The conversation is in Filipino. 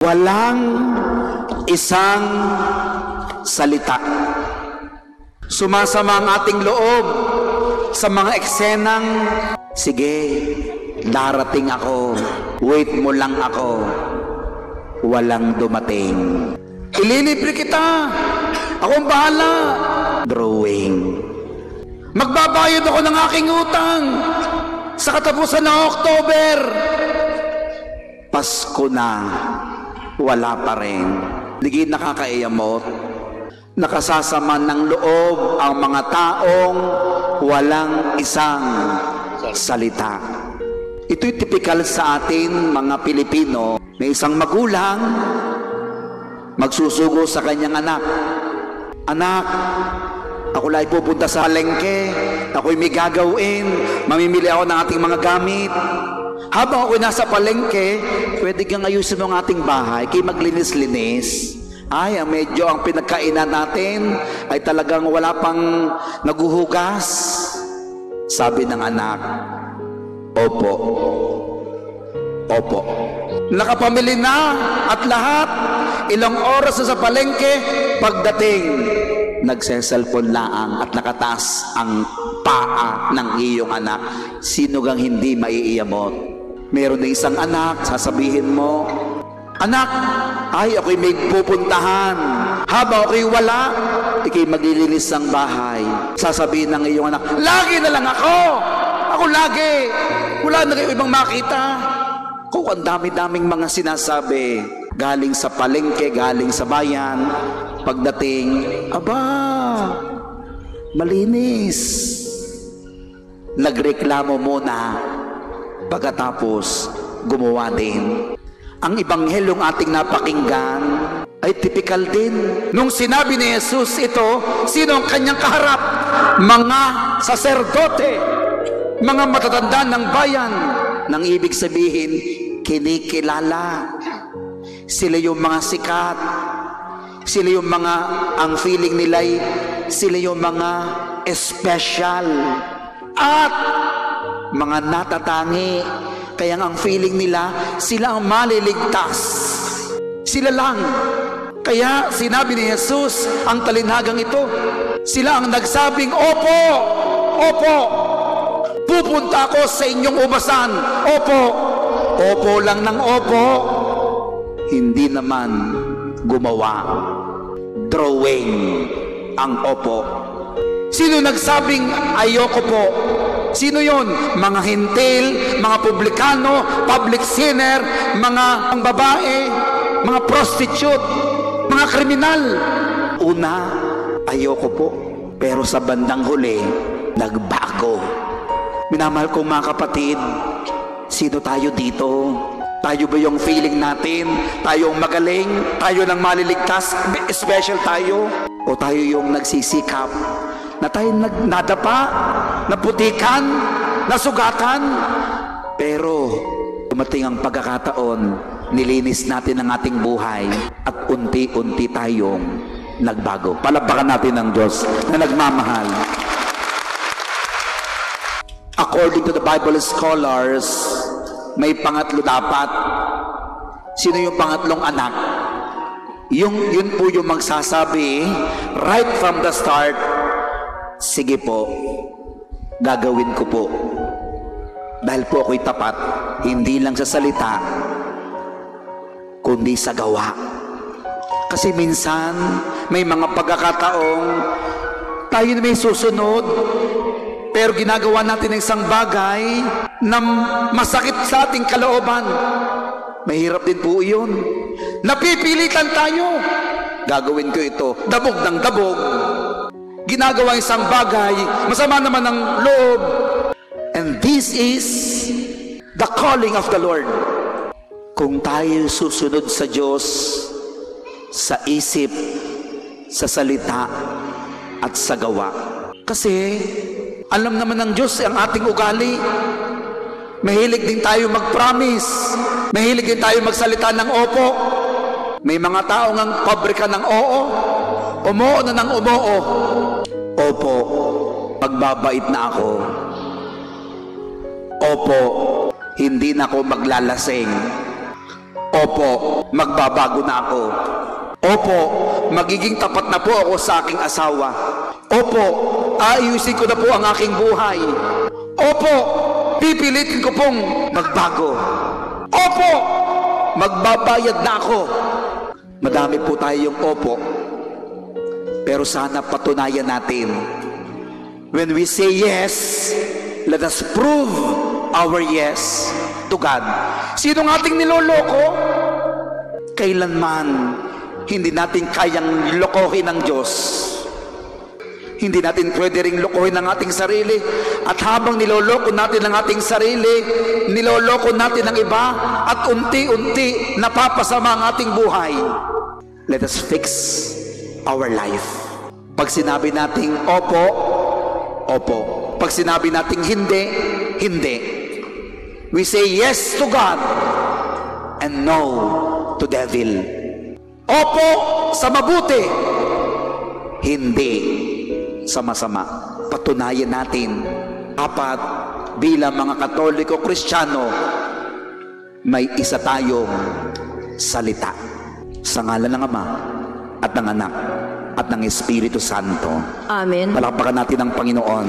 Walang isang salita. Sumasama ang ating loob sa mga eksenang, sige, darating ako, wait mo lang ako. Walang dumating. Ililibre kita, akong bahala. Drawing. Magbabayad ako ng aking utang sa katapusan ng October. Pasko na, wala pa rin. Hindi nakakaiyamot. Nakasasama ng loob ang mga taong walang isang salita. Ito'y typical sa atin mga Pilipino. May isang magulang magsusugo sa kanyang anak. Anak, ako lang pupunta sa palengke, ako'y may gagawin, mamimili ako ng ating mga gamit. Habang ako'y nasa palengke, pwede kang ayusin ang ating bahay, kay maglinis-linis. Ay, medyo ang pinagkainan natin ay talagang wala pang naguhugas. Sabi ng anak, opo. Opo. Nakapamili na at lahat. Ilang oras na sa palengke, pagdating, nagse-cellphone laang at nakataas ang paa ng iyong anak. Sino gang hindi maiiyamot? Meron na isang anak, sasabihin mo, anak, ay ako'y may pupuntahan. Habang ako'y wala, ikay maglilinis ng bahay. Sasabihin ng iyong anak, lagi na lang ako. Ako lagi. Wala na kayo ibang makita. Kung ang dami-daming mga sinasabi, galing sa palengke, galing sa bayan, pagdating, aba, malinis. Nagreklamo muna, pagkatapos gumawa din. Ang ebanghelyong ating napakinggan ay typical din. Nung sinabi ni Jesus ito, sino ang kanyang kaharap? Mga saserdote, mga matatanda ng bayan. Nang ibig sabihin, kinikilala. Sila yung mga sikat. Sila yung mga, ang feeling nila ay, sila yung mga special. At mga natatangi. Kaya ang feeling nila, sila ang maliligtas. Sila lang. Kaya sinabi ni Jesus, ang talinhagang ito, sila ang nagsabing, opo, opo, pupunta ako sa inyong ubasan. Opo, opo lang ng opo. Hindi naman gumawa. Drawing ang opo. Sino nagsabing ayoko po? Sino yon? Mga hintil, mga publikano, public sinner, mga babae, mga prostitute, mga kriminal. Una, ayoko po. Pero sa bandang huli, nagbago. Minamahal kong mga kapatid, sino tayo dito? Tayo ba yung feeling natin? Tayo ang magaling? Tayo lang maliligtas? Special tayo? O tayo yung nagsisikap? Na tayo nadapa, naputikan, nasugatan. Pero dumating ang pagkakataon, nilinis natin ang ating buhay at unti-unti tayong nagbago. Palapakan natin ang Diyos na nagmamahal. According to the Bible scholars, may pangatlo dapat. Sino yung pangatlong anak? Yun po yung magsasabi right from the start, sige po, gagawin ko po. Dahil po ako'y tapat, hindi lang sa salita, kundi sa gawa. Kasi minsan, may mga pagkakataong tayo na may susunod, pero ginagawa natin ng isang bagay na masakit sa ating kalooban. Mahirap din po yun. Napipilitan tayo. Gagawin ko ito, dabog ng dabog. Ginagawa isang bagay, masama naman ang loob. And this is the calling of the Lord. Kung tayo susunod sa Diyos, sa isip, sa salita, at sa gawa. Kasi, alam naman ng Diyos ang ating ugali. Mahilig din tayo mag-promise. Mahilig din tayo magsalita ng opo. May mga tao ngang pabrika ng oo. Umoo na ng umoo. Opo, magbabait na ako. Opo, hindi na ako maglalasing. Opo, magbabago na ako. Opo, magiging tapat na po ako sa aking asawa. Opo, aayusin ko na po ang aking buhay. Opo, pipilitin ko pong magbago. Opo, magbabayad na ako. Madami po tayong opo. Pero sana patunayan natin. When we say yes, let us prove our yes to God. Sinong ating niloloko? Kailanman hindi natin kayang lokohin ng Diyos. Hindi natin pwede ring lokohin ang ating sarili. At habang niloloko natin ang ating sarili, niloloko natin ang iba, at unti-unti napapasama ang ating buhay. Let us fix our life. Pag sinabi nating opo, opo. Pag sinabi nating hindi, hindi. We say yes to God and no to devil. Opo sa mabuti, hindi sa masama. Patunayan natin, dapat bilang mga Katoliko Kristiyano, may isa tayong salita. Sa ngalan ng Ama at ng Anak at ng Espiritu Santo. Amen. Palakpakan natin ang Panginoon.